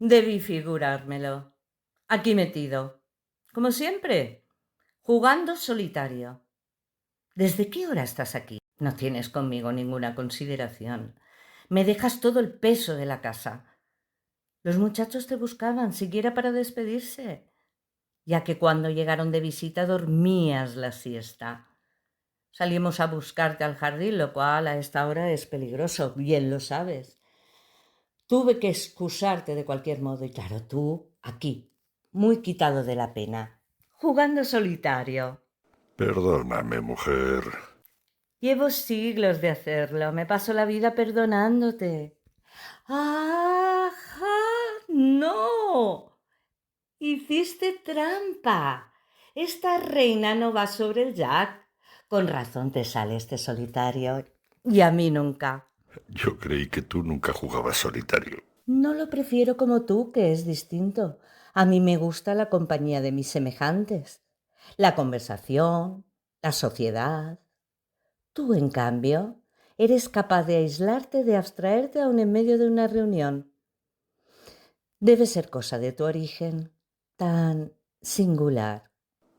Debí figurármelo. Aquí metido, como siempre, jugando solitario. ¿Desde qué hora estás aquí? No tienes conmigo ninguna consideración. Me dejas todo el peso de la casa. Los muchachos te buscaban, siquiera para despedirse, ya que cuando llegaron de visita dormías la siesta. Salimos a buscarte al jardín, lo cual a esta hora es peligroso, bien lo sabes. Tuve que excusarte de cualquier modo y claro, tú aquí, muy quitado de la pena, jugando solitario. Perdóname, mujer. Llevo siglos de hacerlo, me paso la vida perdonándote. ¡Ajá! ¡No! Hiciste trampa. Esta reina no va sobre el jack. Con razón te sale este solitario. Y a mí nunca. Yo creí que tú nunca jugabas solitario. No lo prefiero como tú, que es distinto. A mí me gusta la compañía de mis semejantes, la conversación, la sociedad. Tú, en cambio, eres capaz de aislarte, de abstraerte aun en medio de una reunión. Debe ser cosa de tu origen, tan singular.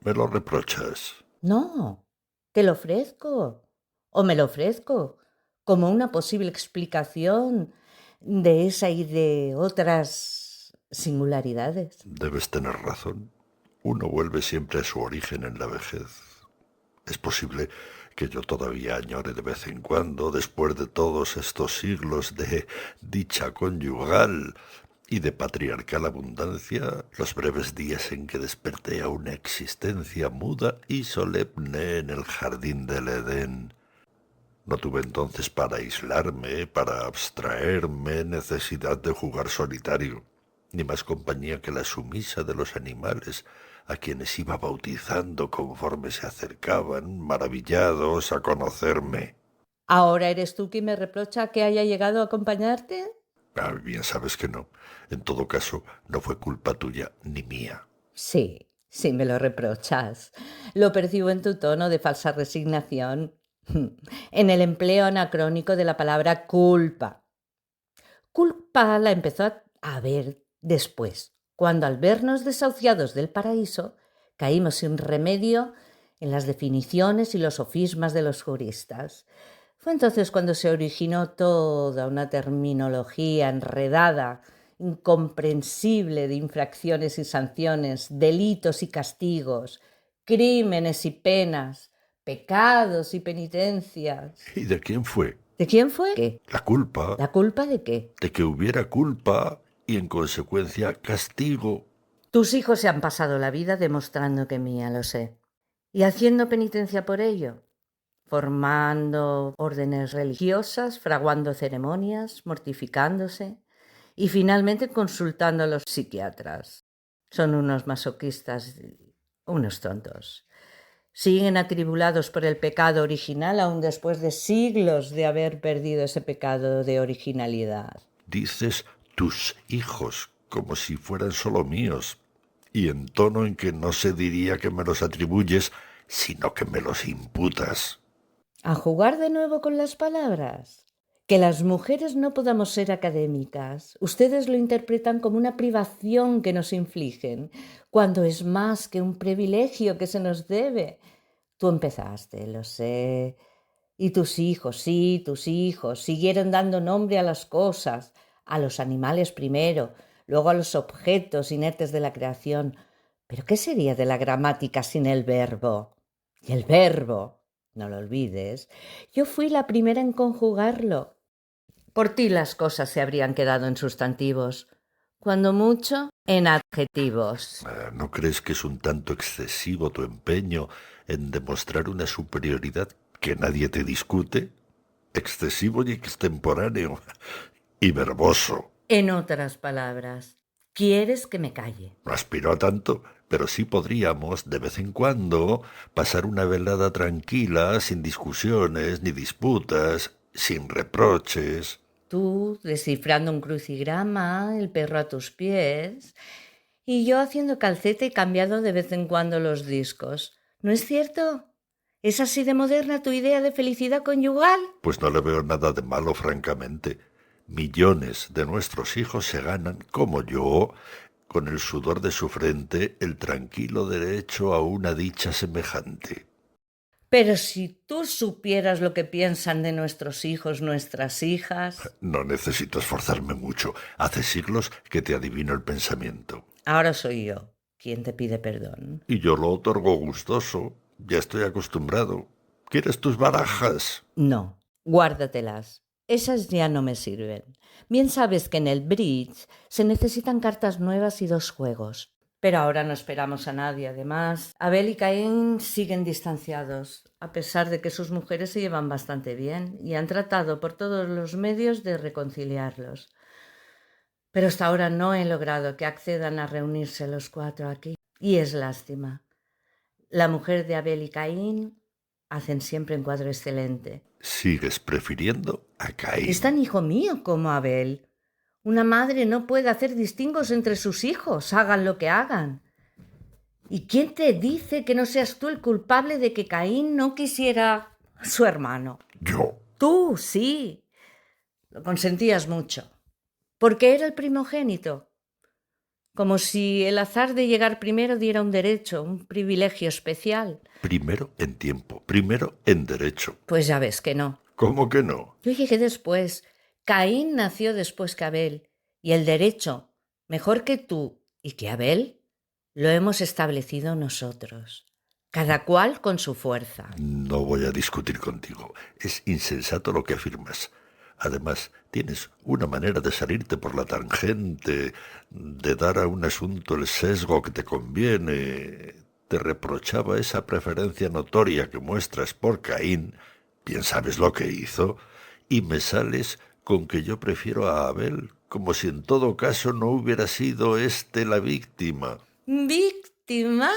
¿Me lo reprochas? No, te lo ofrezco, o me lo ofrezco, como una posible explicación de esa y de otras singularidades. Debes tener razón. Uno vuelve siempre a su origen en la vejez. Es posible que yo todavía añore de vez en cuando, después de todos estos siglos de dicha conyugal y de patriarcal abundancia, los breves días en que desperté a una existencia muda y solemne en el jardín del Edén. No tuve entonces para aislarme, para abstraerme, necesidad de jugar solitario, ni más compañía que la sumisa de los animales, a quienes iba bautizando conforme se acercaban, maravillados a conocerme. ¿Ahora eres tú quien me reprocha que haya llegado a acompañarte? Bien sabes que no. En todo caso, no fue culpa tuya ni mía. Sí, sí me lo reprochas. Lo percibo en tu tono de falsa resignación, en el empleo anacrónico de la palabra culpa. Culpa la empezó a ver después, cuando al vernos desahuciados del paraíso, caímos sin remedio en las definiciones y los sofismas de los juristas. Fue entonces cuando se originó toda una terminología enredada, incomprensible de infracciones y sanciones, delitos y castigos, crímenes y penas, pecados y penitencias. ¿Y de quién fue? ¿De quién fue? ¿Qué? La culpa ¿La culpa de qué? de que hubiera culpa y en consecuencia castigo. Tus hijos se han pasado la vida demostrando que mía, lo sé. Y haciendo penitencia por ello, formando órdenes religiosas, fraguando ceremonias, mortificándose y finalmente consultando a los psiquiatras. Son unos masoquistas, unos tontos. Siguen atribulados por el pecado original aun después de siglos de haber perdido ese pecado de originalidad. Dices tus hijos como si fueran solo míos, y en tono en que no se diría que me los atribuyes, sino que me los imputas. A jugar de nuevo con las palabras. Que las mujeres no podamos ser académicas. Ustedes lo interpretan como una privación que nos infligen, cuando es más que un privilegio que se nos debe. Tú empezaste, lo sé. Y tus hijos, sí, tus hijos, siguieron dando nombre a las cosas, a los animales primero, luego a los objetos inertes de la creación. Pero ¿qué sería de la gramática sin el verbo? Y el verbo, no lo olvides, yo fui la primera en conjugarlo. Por ti las cosas se habrían quedado en sustantivos, cuando mucho en adjetivos. ¿No crees que es un tanto excesivo tu empeño en demostrar una superioridad que nadie te discute? Excesivo y extemporáneo y verboso. En otras palabras, ¿quieres que me calle? No aspiro a tanto, pero sí podríamos, de vez en cuando, pasar una velada tranquila, sin discusiones ni disputas, sin reproches. Tú descifrando un crucigrama, el perro a tus pies, y yo haciendo calceta y cambiando de vez en cuando los discos. ¿No es cierto? ¿Es así de moderna tu idea de felicidad conyugal? Pues no le veo nada de malo, francamente. Millones de nuestros hijos se ganan, como yo, con el sudor de su frente, el tranquilo derecho a una dicha semejante. Pero si tú supieras lo que piensan de nuestros hijos, nuestras hijas. No necesito esforzarme mucho. Hace siglos que te adivino el pensamiento. Ahora soy yo quien te pide perdón. Y yo lo otorgo gustoso. Ya estoy acostumbrado. ¿Quieres tus barajas? No, guárdatelas. Esas ya no me sirven. Bien sabes que en el bridge se necesitan cartas nuevas y 2 juegos. Pero ahora no esperamos a nadie. Además, Abel y Caín siguen distanciados, a pesar de que sus mujeres se llevan bastante bien y han tratado por todos los medios de reconciliarlos. Pero hasta ahora no he logrado que accedan a reunirse los 4 aquí. Y es lástima. La mujer de Abel y Caín hacen siempre un cuadro excelente. Sigues prefiriendo a Caín. Es tan hijo mío como Abel. Una madre no puede hacer distingos entre sus hijos, hagan lo que hagan. ¿Y quién te dice que no seas tú el culpable de que Caín no quisiera a su hermano? Yo. Tú, sí. Lo consentías mucho. Porque era el primogénito. Como si el azar de llegar primero diera un derecho, un privilegio especial. Primero en tiempo, primero en derecho. Pues ya ves que no. ¿Cómo que no? Yo llegué después. Caín nació después que Abel. Y el derecho, mejor que tú y que Abel, lo hemos establecido nosotros. Cada cual con su fuerza. No voy a discutir contigo. Es insensato lo que afirmas. Además, tienes una manera de salirte por la tangente, de dar a un asunto el sesgo que te conviene. Te reprochaba esa preferencia notoria que muestras por Caín, bien sabes lo que hizo, y me sales con que yo prefiero a Abel, como si en todo caso no hubiera sido éste la víctima. ¿Víctima?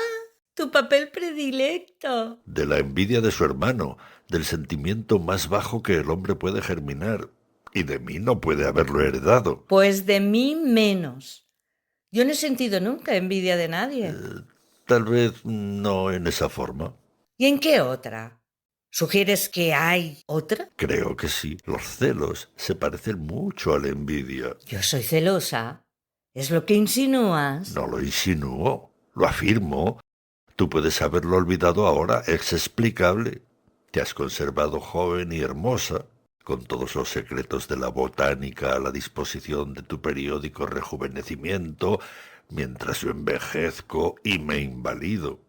Tu papel predilecto. De la envidia de su hermano, del sentimiento más bajo que el hombre puede germinar, y de mí no puede haberlo heredado. Pues de mí menos. Yo no he sentido nunca envidia de nadie. Tal vez no en esa forma. ¿Y en qué otra? ¿Sugieres que hay otra? Creo que sí. Los celos se parecen mucho a la envidia. Yo soy celosa. ¿Es lo que insinúas? No lo insinúo, lo afirmo. Tú puedes haberlo olvidado ahora, es explicable. Te has conservado joven y hermosa, con todos los secretos de la botánica a la disposición de tu periódico rejuvenecimiento, mientras yo envejezco y me invalido.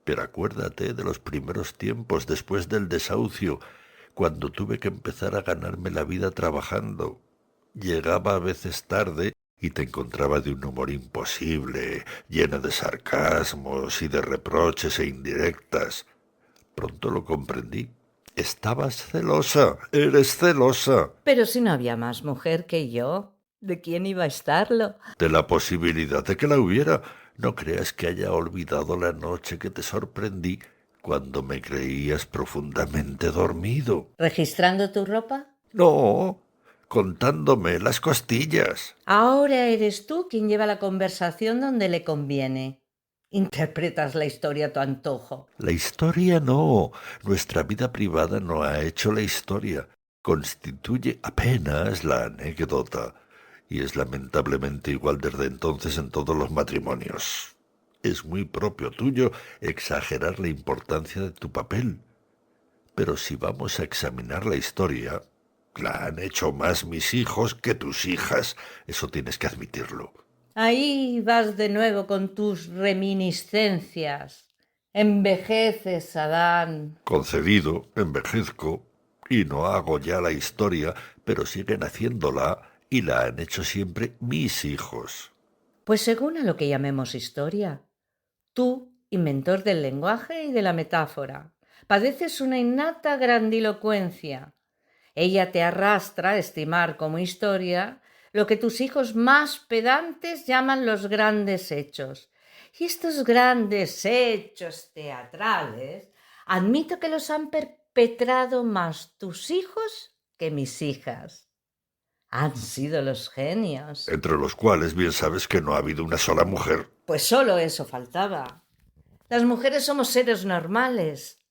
Pero acuérdate de los primeros tiempos después del desahucio, cuando tuve que empezar a ganarme la vida trabajando. Llegaba a veces tarde y te encontraba de un humor imposible, llena de sarcasmos y de reproches e indirectas. Pronto lo comprendí. Estabas celosa, eres celosa. Pero si no había más mujer que yo, ¿de quién iba a estarlo? De la posibilidad de que la hubiera. No creas que haya olvidado la noche que te sorprendí cuando me creías profundamente dormido. ¿Registrando tu ropa? No, contándome las costillas. Ahora eres tú quien lleva la conversación donde le conviene. Interpretas la historia a tu antojo. La historia no. Nuestra vida privada no ha hecho la historia. Constituye apenas la anécdota. Y es lamentablemente igual desde entonces en todos los matrimonios. Es muy propio tuyo exagerar la importancia de tu papel. Pero si vamos a examinar la historia, la han hecho más mis hijos que tus hijas. Eso tienes que admitirlo. Ahí vas de nuevo con tus reminiscencias. Envejeces, Adán. Concedido, envejezco, y no hago ya la historia, pero siguen haciéndola, y la han hecho siempre mis hijos. Pues según a lo que llamemos historia. Tú, inventor del lenguaje y de la metáfora, padeces una innata grandilocuencia. Ella te arrastra a estimar como historia lo que tus hijos más pedantes llaman los grandes hechos. Y estos grandes hechos teatrales, admito que los han perpetrado más tus hijos que mis hijas. Han sido los genios. Entre los cuales bien sabes que no ha habido una sola mujer. Pues solo eso faltaba. Las mujeres somos seres normales.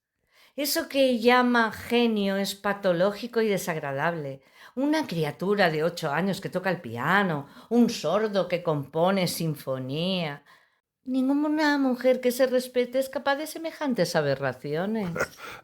Eso que llama genio es patológico y desagradable. una criatura de 8 años que toca el piano, un sordo que compone sinfonía. Ninguna mujer que se respete es capaz de semejantes aberraciones.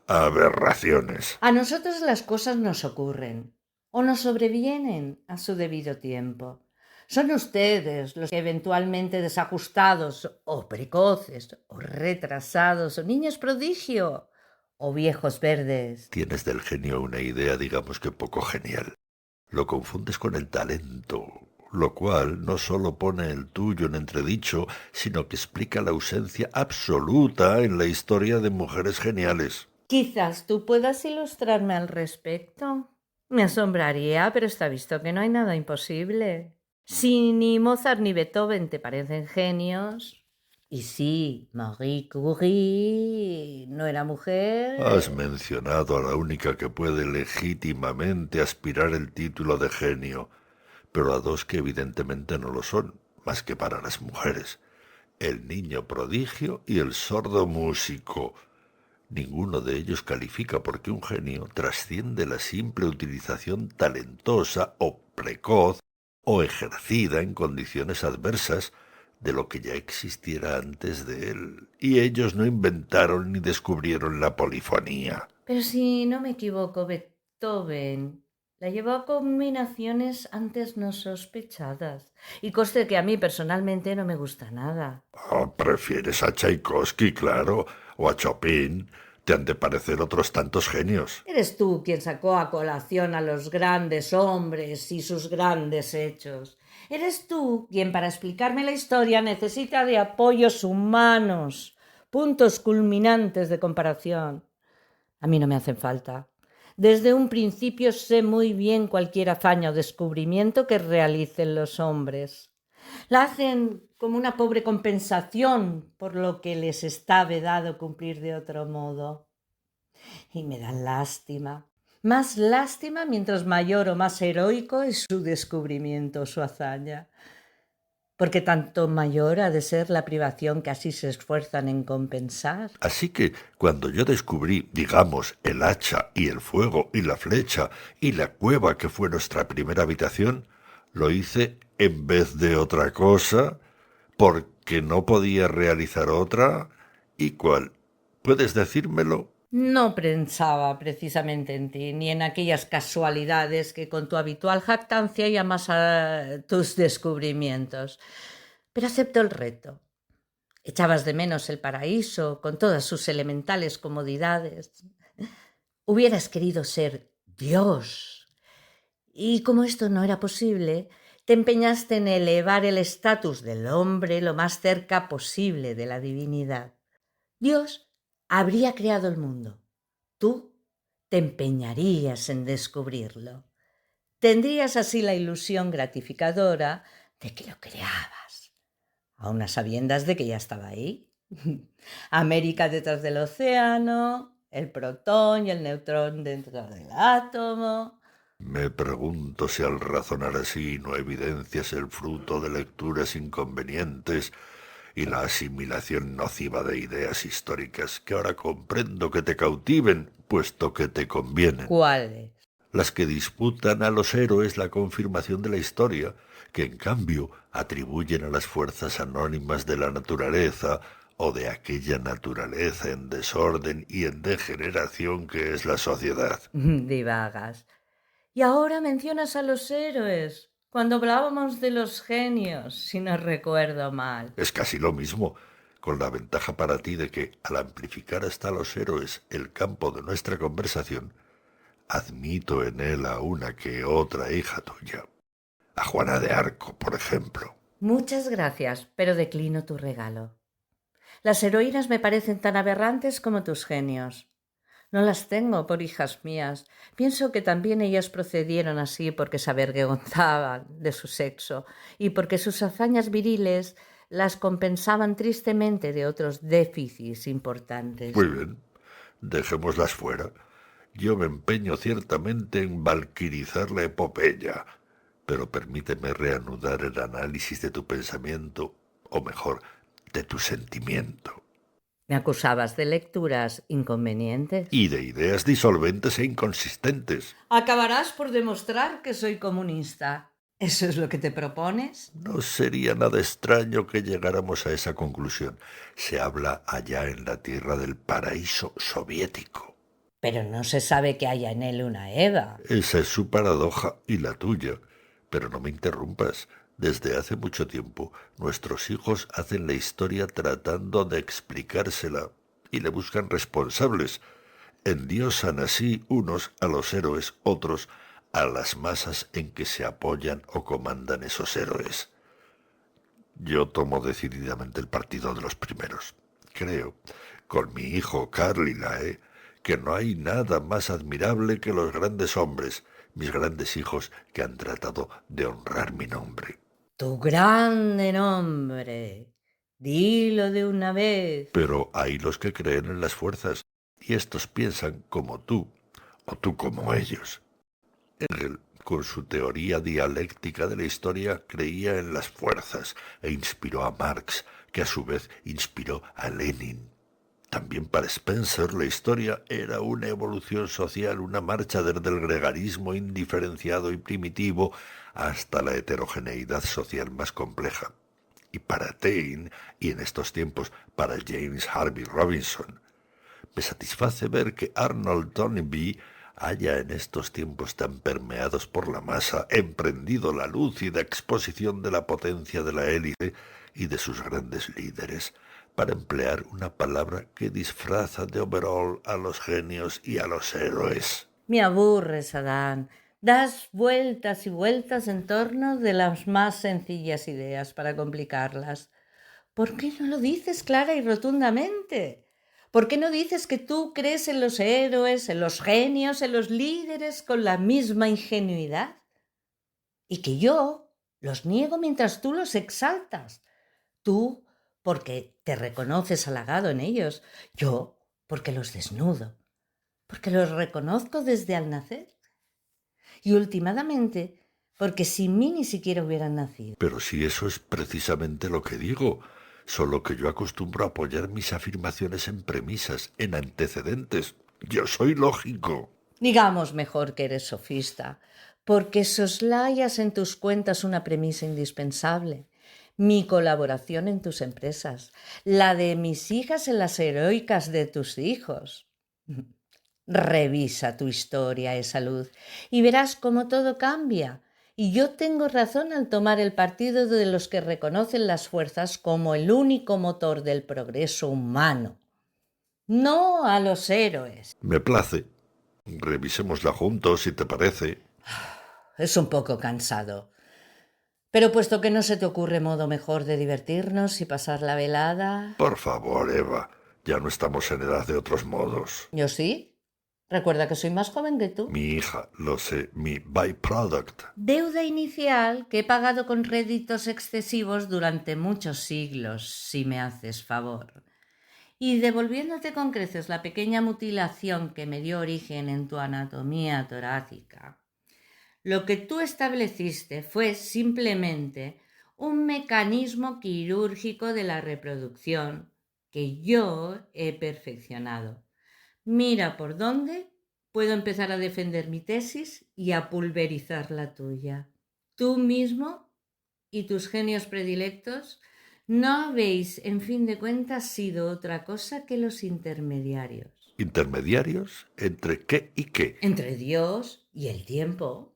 Aberraciones. A nosotros las cosas nos ocurren o nos sobrevienen a su debido tiempo. Son ustedes los que eventualmente desajustados o precoces o retrasados o niños prodigio o viejos verdes. Tienes del genio una idea, digamos que poco genial. Lo confundes con el talento, lo cual no solo pone el tuyo en entredicho, sino que explica la ausencia absoluta en la historia de mujeres geniales. Quizás tú puedas ilustrarme al respecto. Me asombraría, pero está visto que no hay nada imposible. Si ni Mozart ni Beethoven te parecen genios, y si Marie Curie no era Has mujer, mencionado a la única que puede legítimamente aspirar el título de genio, pero a dos que evidentemente no lo son, más que para las mujeres: el niño prodigio y el sordo músico. Ninguno de ellos califica porque un genio trasciende la simple utilización talentosa o precoz o ejercida en condiciones adversas de lo que ya existiera antes de él, y ellos no inventaron ni descubrieron la polifonía. pero si no me equivoco, Beethoven la llevó a combinaciones antes no sospechadas. Y conste que a mí personalmente no me gusta nada. Prefieres a Tchaikovsky, claro, o a Chopin. Te han de parecer otros tantos genios. Eres tú quien sacó a colación a los grandes hombres y sus grandes hechos. Eres tú quien para explicarme la historia necesita de apoyos humanos, puntos culminantes de comparación. A mí no me hacen falta. Desde un principio sé muy bien cualquier hazaña o descubrimiento que realicen los hombres. La hacen como una pobre compensación por lo que les está vedado cumplir de otro modo. Y me dan lástima. Más lástima mientras mayor o más heroico es su descubrimiento o su hazaña. Porque tanto mayor ha de ser la privación que así se esfuerzan en compensar. Así que cuando yo descubrí, digamos, el hacha y el fuego y la flecha y la cueva que fue nuestra primera habitación, lo hice en vez de otra cosa, porque no podía realizar otra. ¿Y cuál? ¿Puedes decírmelo? No pensaba precisamente en ti, ni en aquellas casualidades que con tu habitual jactancia llamas a tus descubrimientos. Pero acepto el reto. Echabas de menos el paraíso, con todas sus elementales comodidades. Hubieras querido ser Dios. Y como esto no era posible, te empeñaste en elevar el estatus del hombre lo más cerca posible de la divinidad. Dios habría creado el mundo. Tú te empeñarías en descubrirlo. Tendrías así la ilusión gratificadora de que lo creabas, a unas sabiendas de que ya estaba ahí. América detrás del océano, el protón y el neutrón dentro del átomo. Me pregunto si al razonar así no evidencias el fruto de lecturas inconvenientes y la asimilación nociva de ideas históricas que ahora comprendo que te cautiven, puesto que te convienen. ¿Cuáles? Las que disputan a los héroes la confirmación de la historia, que en cambio atribuyen a las fuerzas anónimas de la naturaleza o de aquella naturaleza en desorden y en degeneración que es la sociedad. Divagas. Y ahora mencionas a los héroes, cuando hablábamos de los genios, si no recuerdo mal. Es casi lo mismo, con la ventaja para ti de que, al amplificar hasta los héroes el campo de nuestra conversación, admito en él a una que otra hija tuya. A Juana de Arco, por ejemplo. Muchas gracias, pero declino tu regalo. Las heroínas me parecen tan aberrantes como tus genios. No las tengo por hijas mías. Pienso que también ellas procedieron así porque se avergonzaban de su sexo y porque sus hazañas viriles las compensaban tristemente de otros déficits importantes. Muy bien, dejémoslas fuera. Yo me empeño ciertamente en valquirizar la epopeya, pero permíteme reanudar el análisis de tu pensamiento, o mejor, de tu sentimiento. Me acusabas de lecturas inconvenientes. Y de ideas disolventes e inconsistentes. Acabarás por demostrar que soy comunista. ¿Eso es lo que te propones? No sería nada extraño que llegáramos a esa conclusión. Se habla allá en la tierra del paraíso soviético. Pero no se sabe que haya en él una Eva. Esa es su paradoja y la tuya. Pero no me interrumpas. Desde hace mucho tiempo, nuestros hijos hacen la historia tratando de explicársela y le buscan responsables. Endiosan así unos a los héroes, otros a las masas en que se apoyan o comandan esos héroes. Yo tomo decididamente el partido de los primeros. Creo, con mi hijo Carlilae, que no hay nada más admirable que los grandes hombres, mis grandes hijos, que han tratado de honrar mi nombre. Tu grande nombre. Dilo de una vez. Pero hay los que creen en las fuerzas, y estos piensan como tú, o tú como ellos. Hegel, con su teoría dialéctica de la historia, creía en las fuerzas e inspiró a Marx, que a su vez inspiró a Lenin. También para Spencer la historia era una evolución social, una marcha desde el gregarismo indiferenciado y primitivo hasta la heterogeneidad social más compleja. Y para Taine, y en estos tiempos para James Harvey Robinson, me satisface ver que Arnold Toynbee haya en estos tiempos tan permeados por la masa emprendido la lúcida exposición de la potencia de la élite y de sus grandes líderes, para emplear una palabra que disfraza de overall a los genios y a los héroes. Me aburres, Adán. Das vueltas y vueltas en torno de las más sencillas ideas para complicarlas. ¿Por qué no lo dices clara y rotundamente? ¿Por qué no dices que tú crees en los héroes, en los genios, en los líderes con la misma ingenuidad? Y que yo los niego mientras tú los exaltas. Tú porque te reconoces halagado en ellos. Yo porque los desnudo. Porque los reconozco desde al nacer. Y últimamente porque sin mí ni siquiera hubieran nacido. Pero si eso es precisamente lo que digo, solo que yo acostumbro a apoyar mis afirmaciones en premisas, en antecedentes. Yo soy lógico. Digamos mejor que eres sofista, porque soslayas en tus cuentas una premisa indispensable. Mi colaboración en tus empresas, la de mis hijas en las heroicas de tus hijos. Revisa tu historia, esa luz, y verás cómo todo cambia. Y yo tengo razón al tomar el partido de los que reconocen las fuerzas como el único motor del progreso humano, no a los héroes. Me place. Revisémosla juntos, si te parece. Es un poco cansado. Pero puesto que no se te ocurre modo mejor de divertirnos y pasar la velada... Por favor, Eva, ya no estamos en edad de otros modos. ¿Yo sí? Recuerda que soy más joven que tú. Mi hija, lo sé, mi byproduct. Deuda inicial que he pagado con réditos excesivos durante muchos siglos, si me haces favor. Y devolviéndote con creces la pequeña mutilación que me dio origen en tu anatomía torácica, lo que tú estableciste fue simplemente un mecanismo quirúrgico de la reproducción que yo he perfeccionado. Mira por dónde puedo empezar a defender mi tesis y a pulverizar la tuya. Tú mismo y tus genios predilectos no habéis, en fin de cuentas, sido otra cosa que los intermediarios. ¿Intermediarios? ¿Entre qué y qué? Entre Dios y el tiempo.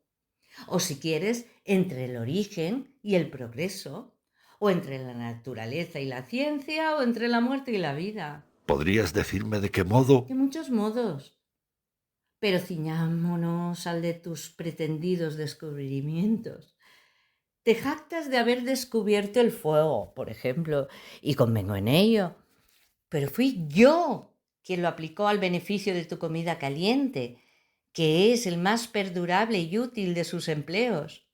O si quieres, entre el origen y el progreso. O entre la naturaleza y la ciencia, o entre la muerte y la vida. ¿Podrías decirme de qué modo? De muchos modos. Pero ciñámonos al de tus pretendidos descubrimientos. Te jactas de haber descubierto el fuego, por ejemplo, y convengo en ello. Pero fui yo quien lo aplicó al beneficio de tu comida caliente, que es el más perdurable y útil de sus empleos.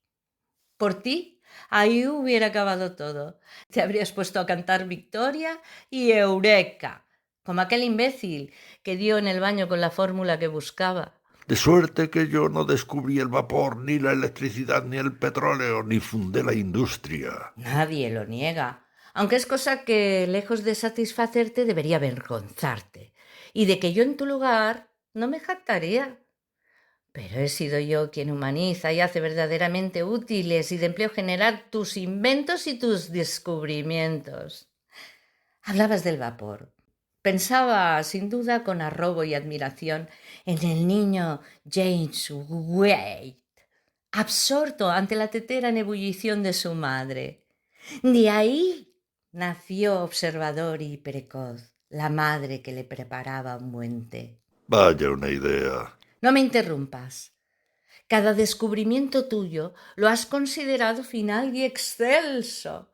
Por ti, ahí hubiera acabado todo. Te habrías puesto a cantar Victoria y Eureka, como aquel imbécil que dio en el baño con la fórmula que buscaba. De suerte que yo no descubrí el vapor, ni la electricidad, ni el petróleo, ni fundé la industria. Nadie lo niega, aunque es cosa que, lejos de satisfacerte, debería avergonzarte, y de que yo en tu lugar no me jactaría. Pero he sido yo quien humaniza y hace verdaderamente útiles y de empleo general tus inventos y tus descubrimientos. Hablabas del vapor. Pensaba, sin duda, con arrobo y admiración en el niño James Wade, absorto ante la tetera en ebullición de su madre. De ahí nació observador y precoz la madre que le preparaba un buen té. Vaya una idea. No me interrumpas. Cada descubrimiento tuyo lo has considerado final y excelso.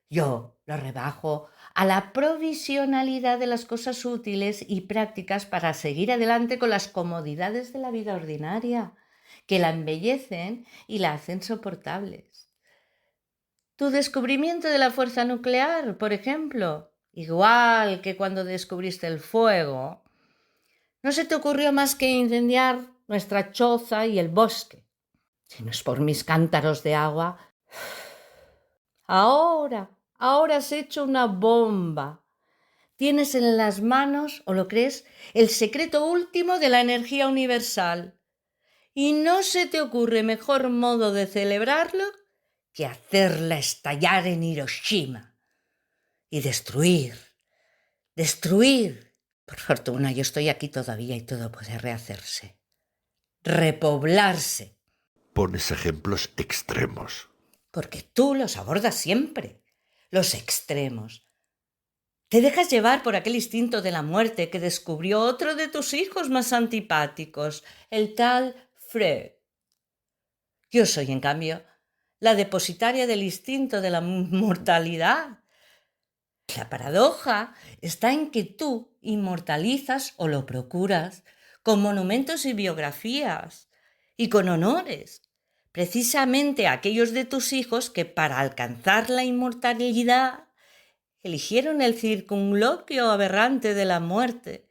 Yo lo rebajo a la provisionalidad de las cosas útiles y prácticas para seguir adelante con las comodidades de la vida ordinaria, que la embellecen y la hacen soportables. Tu descubrimiento de la fuerza nuclear, por ejemplo, igual que cuando descubriste el fuego, no se te ocurrió más que incendiar nuestra choza y el bosque. Si no es por mis cántaros de agua. Ahora has hecho una bomba. Tienes en las manos, o lo crees, el secreto último de la energía universal. Y no se te ocurre mejor modo de celebrarlo que hacerla estallar en Hiroshima. Y destruir. Por fortuna, yo estoy aquí todavía y todo puede rehacerse. Repoblarse. Pones ejemplos extremos. Porque tú los abordas siempre, los extremos. Te dejas llevar por aquel instinto de la muerte que descubrió otro de tus hijos más antipáticos, el tal Freud. Yo soy, en cambio, la depositaria del instinto de la mortalidad. La paradoja está en que tú inmortalizas o lo procuras con monumentos y biografías y con honores, precisamente aquellos de tus hijos que para alcanzar la inmortalidad eligieron el circunloquio aberrante de la muerte,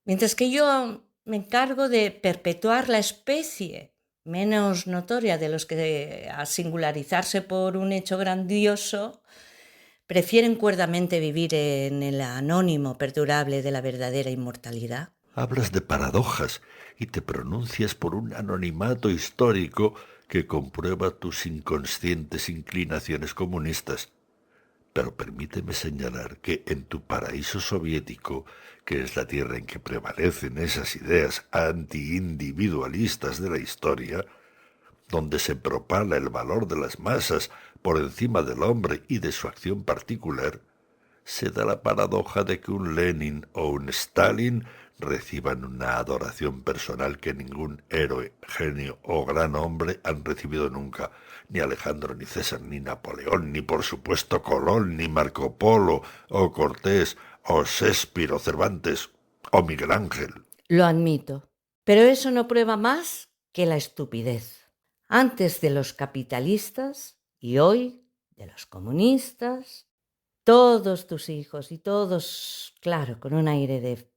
mientras que yo me encargo de perpetuar la especie, menos notoria de los que, a singularizarse por un hecho grandioso, prefieren cuerdamente vivir en el anónimo perdurable de la verdadera inmortalidad. Hablas de paradojas y te pronuncias por un anonimato histórico que comprueba tus inconscientes inclinaciones comunistas. Pero permíteme señalar que en tu paraíso soviético, que es la tierra en que prevalecen esas ideas anti-individualistas de la historia, donde se propala el valor de las masas por encima del hombre y de su acción particular, se da la paradoja de que un Lenin o un Stalin reciban una adoración personal que ningún héroe, genio o gran hombre han recibido nunca, ni Alejandro, ni César, ni Napoleón, ni por supuesto Colón, ni Marco Polo, o Cortés, o Shakespeare, o Cervantes, o Miguel Ángel. Lo admito, pero eso no prueba más que la estupidez. Antes de los capitalistas y hoy de los comunistas, todos tus hijos y todos, claro, con un aire de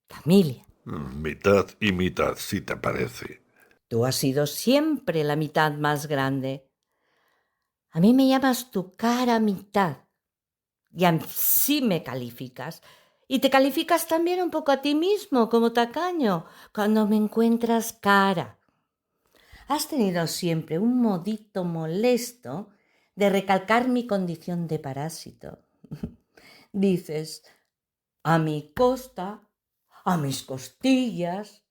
familia. Mitad y mitad, si te parece. Tú has sido siempre la mitad más grande. A mí me llamas tu cara mitad y así me calificas. Y te calificas también un poco a ti mismo como tacaño cuando me encuentras cara. Has tenido siempre un modito molesto de recalcar mi condición de parásito. Dices, a mi costa, a mis costillas.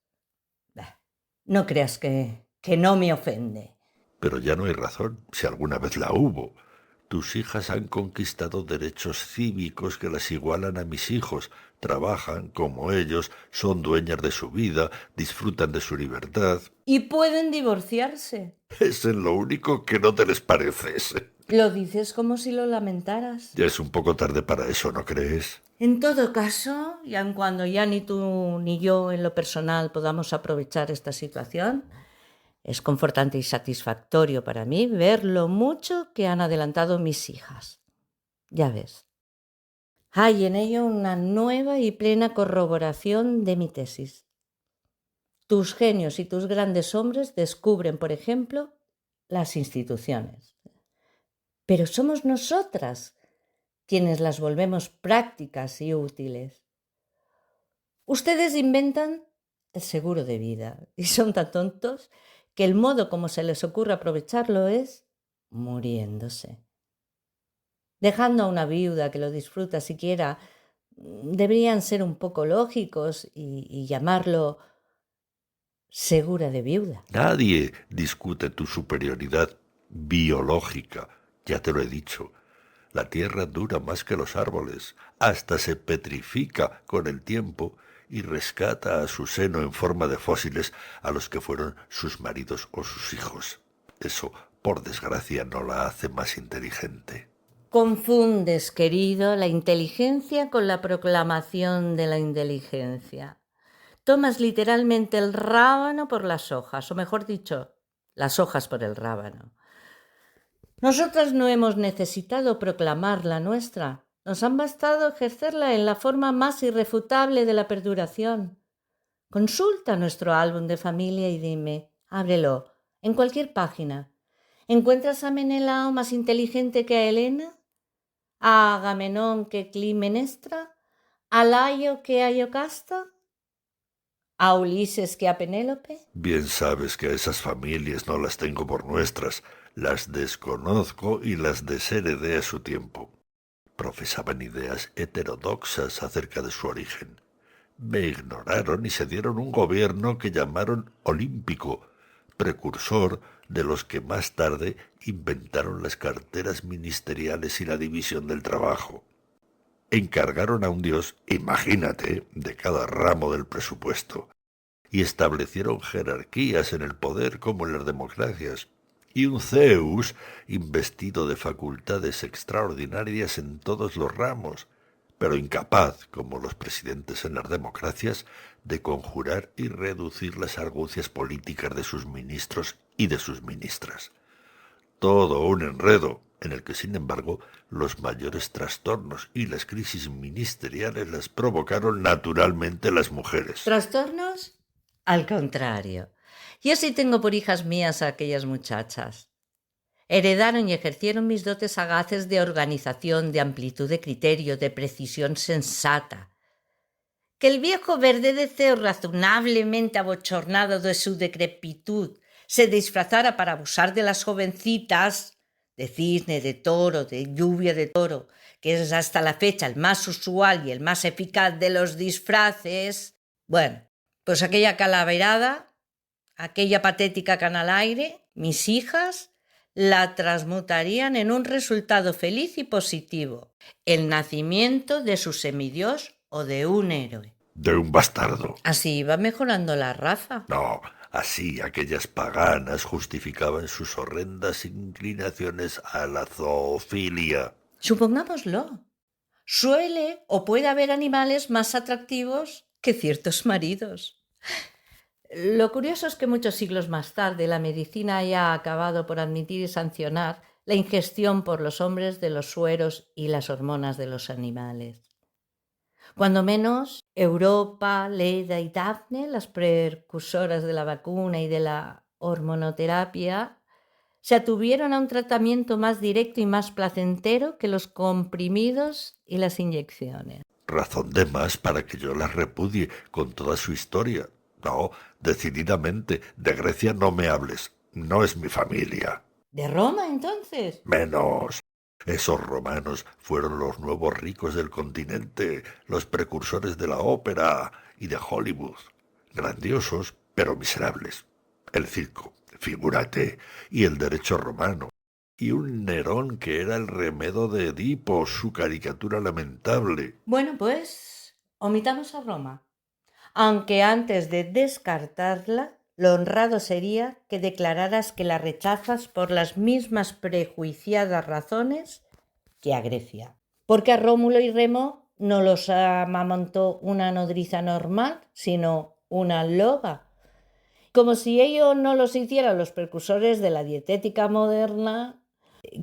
No creas que no me ofende. Pero ya no hay razón, si alguna vez la hubo. Tus hijas han conquistado derechos cívicos que las igualan a mis hijos, trabajan como ellos, son dueñas de su vida, disfrutan de su libertad. Y pueden divorciarse. Es en lo único que no te les pareces. Lo dices como si lo lamentaras. Ya es un poco tarde para eso, ¿no crees? En todo caso, y aun cuando ya ni tú ni yo en lo personal podamos aprovechar esta situación, es confortante y satisfactorio para mí ver lo mucho que han adelantado mis hijas. Ya ves, hay en ello una nueva y plena corroboración de mi tesis. Tus genios y tus grandes hombres descubren, por ejemplo, las instituciones. Pero somos nosotras quienes las volvemos prácticas y útiles. Ustedes inventan el seguro de vida y son tan tontos que el modo como se les ocurre aprovecharlo es muriéndose. Dejando a una viuda que lo disfruta siquiera, deberían ser un poco lógicos y llamarlo segura de viuda. Nadie discute tu superioridad biológica, ya te lo he dicho. La tierra dura más que los árboles, hasta se petrifica con el tiempo y rescata a su seno en forma de fósiles a los que fueron sus maridos o sus hijos. Eso, por desgracia, no la hace más inteligente. Confundes, querido, la inteligencia con la proclamación de la inteligencia. Tomas literalmente el rábano por las hojas, o mejor dicho, las hojas por el rábano. Nosotras no hemos necesitado proclamar la nuestra. Nos han bastado ejercerla en la forma más irrefutable de la perduración. Consulta nuestro álbum de familia y dime, ábrelo, en cualquier página. ¿Encuentras a Menelao más inteligente que a Helena? ¿A Agamenón que Climenestra? ¿A Layo que a Yocasta? ¿A Ulises que a Penélope? Bien sabes que a esas familias no las tengo por nuestras, las desconozco y las desheredé a su tiempo. Profesaban ideas heterodoxas acerca de su origen. Me ignoraron y se dieron un gobierno que llamaron olímpico, precursor de los que más tarde inventaron las carteras ministeriales y la división del trabajo. Encargaron a un dios, imagínate, de cada ramo del presupuesto, y establecieron jerarquías en el poder como en las democracias, y un Zeus investido de facultades extraordinarias en todos los ramos, pero incapaz, como los presidentes en las democracias, de conjurar y reducir las argucias políticas de sus ministros y de sus ministras. Todo un enredo, en el que, sin embargo, los mayores trastornos y las crisis ministeriales las provocaron naturalmente las mujeres. ¿Trastornos? Al contrario. Yo sí tengo por hijas mías a aquellas muchachas. Heredaron y ejercieron mis dotes sagaces de organización, de amplitud de criterio, de precisión sensata. Que el viejo verde deseo razonablemente abochornado de su decrepitud se disfrazara para abusar de las jovencitas, de cisne, de toro, de lluvia de toro, que es hasta la fecha el más usual y el más eficaz de los disfraces. Bueno, pues aquella calaverada, aquella patética cana al aire, mis hijas la transmutarían en un resultado feliz y positivo, el nacimiento de su semidios o de un héroe. De un bastardo. Así iba mejorando la raza. No, así aquellas paganas justificaban sus horrendas inclinaciones a la zoofilia. Supongámoslo. Suele o puede haber animales más atractivos que ciertos maridos. Lo curioso es que muchos siglos más tarde la medicina haya acabado por admitir y sancionar la ingestión por los hombres de los sueros y las hormonas de los animales. Cuando menos, Europa, Leda y Daphne, las precursoras de la vacuna y de la hormonoterapia, se atuvieron a un tratamiento más directo y más placentero que los comprimidos y las inyecciones. Razón de más para que yo las repudie con toda su historia. No, decididamente, de Grecia no me hables. No es mi familia. ¿De Roma, entonces? Menos. Esos romanos fueron los nuevos ricos del continente, los precursores de la ópera y de Hollywood. Grandiosos, pero miserables. El circo, figúrate, y el derecho romano. Y un Nerón que era el remedo de Edipo, su caricatura lamentable. Bueno, pues, omitamos a Roma. Aunque antes de descartarla, lo honrado sería que declararas que la rechazas por las mismas prejuiciadas razones que a Grecia. Porque a Rómulo y Remo no los amamantó una nodriza normal, sino una loba. Como si ello no los hicieran los precursores de la dietética moderna.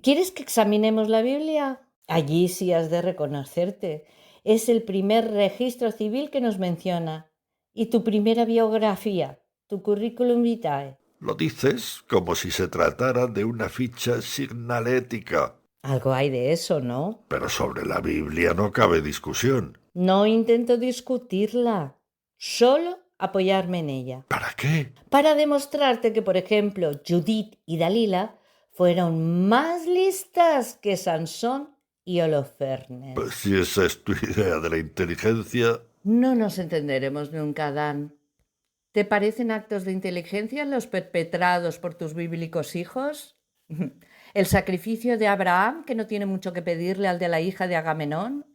¿Quieres que examinemos la Biblia? Allí sí has de reconocerte. Es el primer registro civil que nos menciona. ¿Y tu primera biografía? ¿Tu currículum vitae? Lo dices como si se tratara de una ficha signalética. Algo hay de eso, ¿no? Pero sobre la Biblia no cabe discusión. No intento discutirla, solo apoyarme en ella. ¿Para qué? Para demostrarte que, por ejemplo, Judith y Dalila fueron más listas que Sansón y Pues Holofernes. si esa es tu idea de la inteligencia, No nos entenderemos nunca, Dan. ¿Te parecen actos de inteligencia los perpetrados por tus bíblicos hijos? ¿El sacrificio de Abraham, que no tiene mucho que pedirle al de la hija de Agamenón?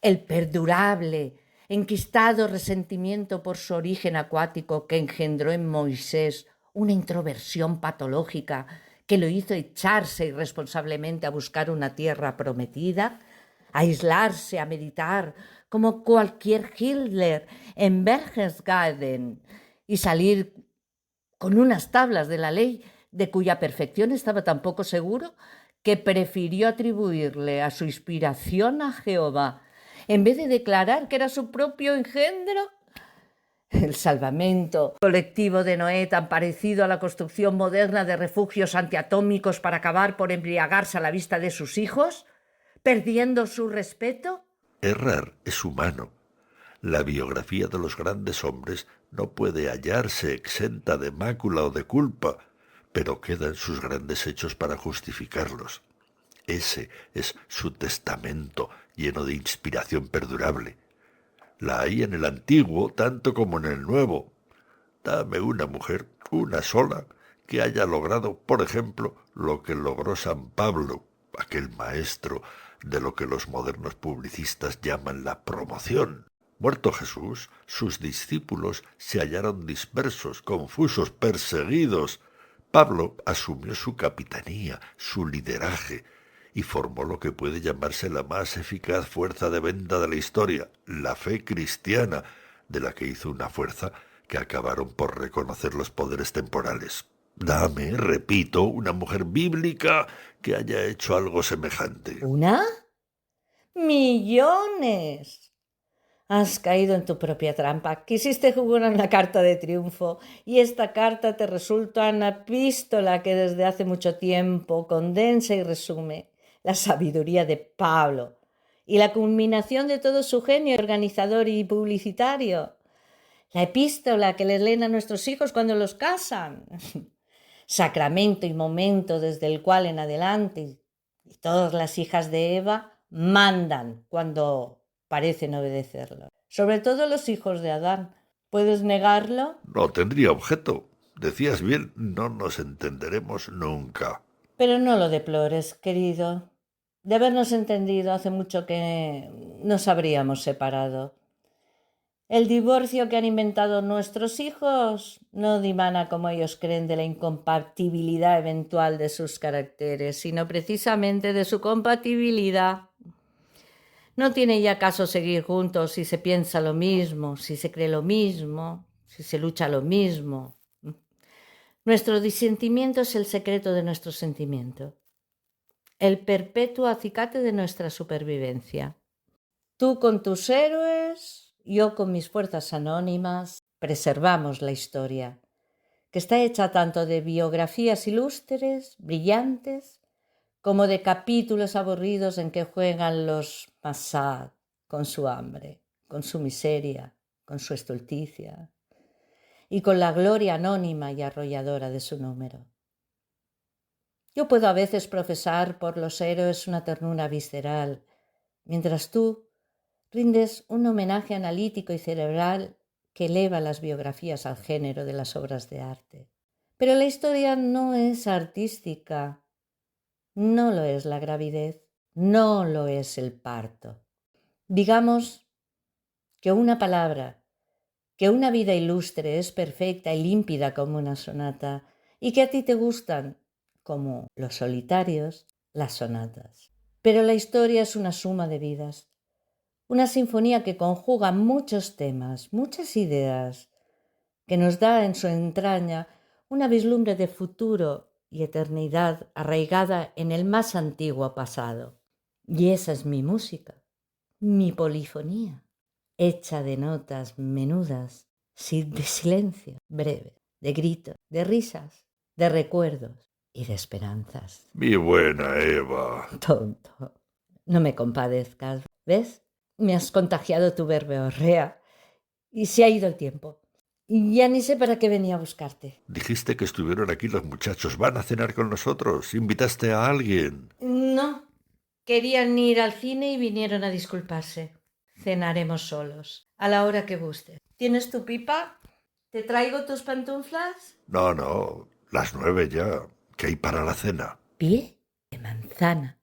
¿El perdurable, enquistado resentimiento por su origen acuático que engendró en Moisés una introversión patológica que lo hizo echarse irresponsablemente a buscar una tierra prometida, a aislarse, a meditar, como cualquier Hitler en Berchtesgaden, y salir con unas tablas de la ley de cuya perfección estaba tan poco seguro que prefirió atribuirle a su inspiración a Jehová en vez de declarar que era su propio engendro? El salvamento colectivo de Noé, tan parecido a la construcción moderna de refugios antiatómicos para acabar por embriagarse a la vista de sus hijos, perdiendo su respeto. errar es humano. La biografía de los grandes hombres no puede hallarse exenta de mácula o de culpa, pero quedan sus grandes hechos para justificarlos. Ese es su testamento lleno de inspiración perdurable. La hay en el Antiguo tanto como en el Nuevo. Dame una mujer, una sola, que haya logrado, por ejemplo, lo que logró San Pablo, aquel maestro de lo que los modernos publicistas llaman la promoción. Muerto Jesús, sus discípulos se hallaron dispersos, confusos, perseguidos. Pablo asumió su capitanía, su lideraje, y formó lo que puede llamarse la más eficaz fuerza de venta de la historia, la fe cristiana, de la que hizo una fuerza que acabaron por reconocer los poderes temporales. Dame, repito, una mujer bíblica que haya hecho algo semejante. ¿Una? ¡Millones! Has caído en tu propia trampa. Quisiste jugar una carta de triunfo y esta carta te resulta una epístola que desde hace mucho tiempo condensa y resume la sabiduría de Pablo y la culminación de todo su genio organizador y publicitario. La epístola que les leen a nuestros hijos cuando los casan. Sacramento y momento desde el cual en adelante todas las hijas de Eva mandan cuando parecen obedecerlo. Sobre todo los hijos de Adán. ¿Puedes negarlo? No tendría objeto. Decías bien, no nos entenderemos nunca. Pero no lo deplores, querido. De habernos entendido hace mucho que nos habríamos separado. El divorcio que han inventado nuestros hijos no dimana como ellos creen de la incompatibilidad eventual de sus caracteres, sino precisamente de su compatibilidad. No tiene ya caso seguir juntos si se piensa lo mismo, si se cree lo mismo, si se lucha lo mismo. Nuestro disentimiento es el secreto de nuestro sentimiento, el perpetuo acicate de nuestra supervivencia. Tú con tus héroes, yo con mis fuerzas anónimas, preservamos la historia, que está hecha tanto de biografías ilustres, brillantes, como de capítulos aburridos en que juegan los Massad con su hambre, con su miseria, con su estulticia y con la gloria anónima y arrolladora de su número. Yo puedo a veces profesar por los héroes una ternura visceral, mientras tú rindes un homenaje analítico y cerebral que eleva las biografías al género de las obras de arte. Pero la historia no es artística, no lo es la gravidez, no lo es el parto. Digamos que una palabra, que una vida ilustre es perfecta y límpida como una sonata, y que a ti te gustan, como los solitarios, las sonatas. Pero la historia es una suma de vidas, una sinfonía que conjuga muchos temas, muchas ideas, que nos da en su entraña una vislumbre de futuro y eternidad arraigada en el más antiguo pasado. Y esa es mi música, mi polifonía, hecha de notas menudas, de silencio breve, de gritos, de risas, de recuerdos y de esperanzas. Mi buena Eva. Tonto. No me compadezcas. ¿Ves? Me has contagiado tu verborrea y se ha ido el tiempo. Y ya ni sé para qué venía a buscarte. Dijiste que estuvieron aquí los muchachos. ¿Van a cenar con nosotros? ¿Invitaste a alguien? No. Querían ir al cine y vinieron a disculparse. Cenaremos solos, a la hora que guste. ¿Tienes tu pipa? ¿Te traigo tus pantuflas? No, las 9 ya. ¿Qué hay para la cena? Pie de manzana.